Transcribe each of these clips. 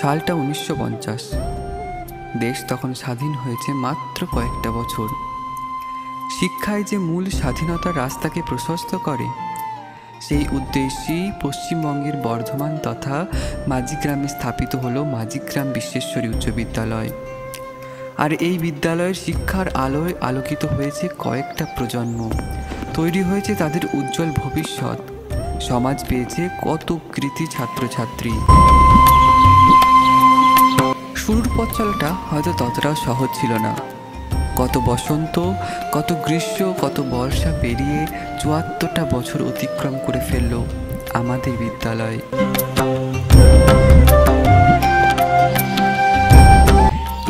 সালটা 1950। দেশ তখন স্বাধীন হয়েছে মাত্র কয়েকটা বছর। শিক্ষায় যে মূল স্বাধীনতার রাস্তাকে প্রশস্ত করে, সেই উদ্দেশ্যেই পশ্চিমবঙ্গের বর্ধমান তথা মাঝিগ্রামে স্থাপিত হলো মাঝিগ্রাম বিশ্বেশ্বরী উচ্চ বিদ্যালয়। আর এই বিদ্যালয়ের শিক্ষার আলোয় আলোকিত হয়েছে কয়েকটা প্রজন্ম, তৈরি হয়েছে তাদের উজ্জ্বল ভবিষ্যৎ, সমাজ পেয়েছে কত কৃতি ছাত্রছাত্রী। শুরুর পথ চলাটা হয়তো ততটাও সহজ ছিল না। কত বসন্ত, কত গ্রীষ্ম, কত বর্ষা পেরিয়ে ৭৪টা বছর অতিক্রম করে ফেলল আমাদের বিদ্যালয়।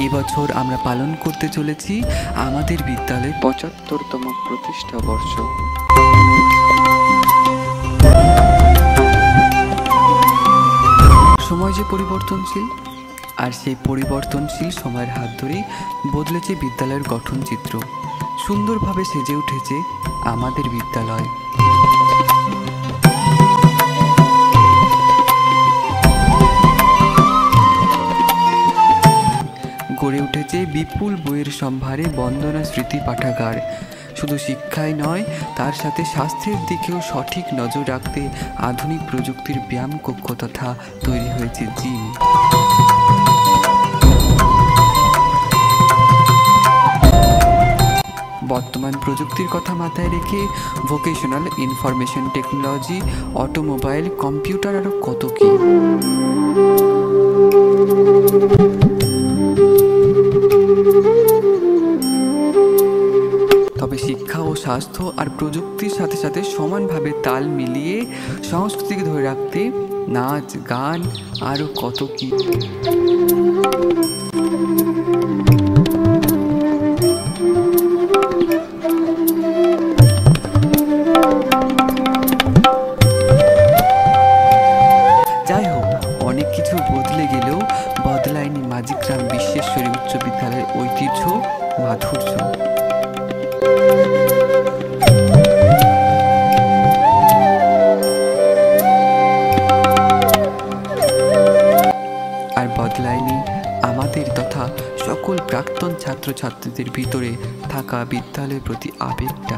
এবছর আমরা পালন করতে চলেছি আমাদের বিদ্যালয়ের ৭৫তম প্রতিষ্ঠা বর্ষ। সময় যে পরিবর্তনশীল, আর সেই পরিবর্তনশীল সময়ের হাত ধরেই বদলেছে বিদ্যালয়ের গঠন চিত্র। সুন্দরভাবে সেজে উঠেছে আমাদের বিদ্যালয়। গড়ে উঠেছে বিপুল বইয়ের সম্ভারে বন্দনা স্মৃতি পাঠাগার। শুধু শিক্ষাই নয়, তার সাথে স্বাস্থ্যের দিকেও সঠিক নজর রাখতে আধুনিক প্রযুক্তির ব্যায়াম কক্ষ তথা তৈরি হয়েছে জিম। বর্তমান প্রযুক্তির কথা মাথায় রেখে vocational, information technology, automobile, computer আরও কত কি। তবে শিক্ষা ও স্বাস্থ্য আর প্রযুক্তির সাথে সাথে সমানভাবে তাল মিলিয়ে সংস্কৃতিকে ধরে রাখতে নাচ, গান আরও কত কি। যাই হোক, অনেক কিছু বদলে গেলেও বদলায়নি মাঝিগ্রাম বিশ্বেশ্বরী উচ্চ বিদ্যালয়ের ঐতিহ্য, মাধুর্য। আর বদলায়নি আমাদের তথা সকল প্রাক্তন ছাত্রছাত্রীদের ভিতরে থাকা বিদ্যালয়ের প্রতি আবেগটা।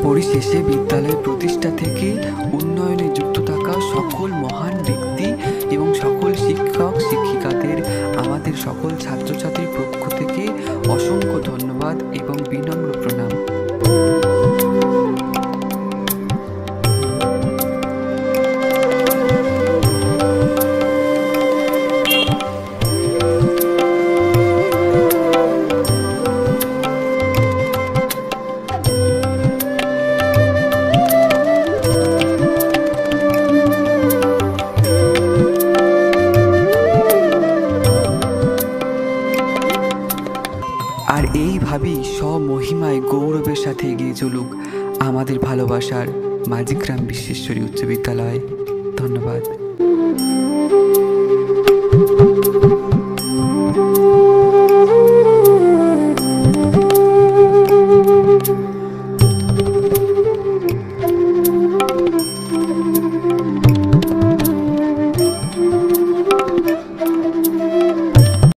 পরিশেষে বিদ্যালয়ের প্রতিষ্ঠা থেকে উন্নয়নে যুক্ত থাকা সকল মহান ব্যক্তি এবং সকল শিক্ষক শিক্ষিকাদের আমাদের সকল ছাত্রছাত্রীর পক্ষ থেকে অসংখ্য ধন্যবাদ এবং বিনম্র প্রণাম। আর এইভাবেই স্বমহিমায় গৌরবের সাথে এগিয়ে চলুক আমাদের ভালোবাসার মাঝিগ্রাম বিশ্বেশ্বরী উচ্চ বিদ্যালয়। ধন্যবাদ।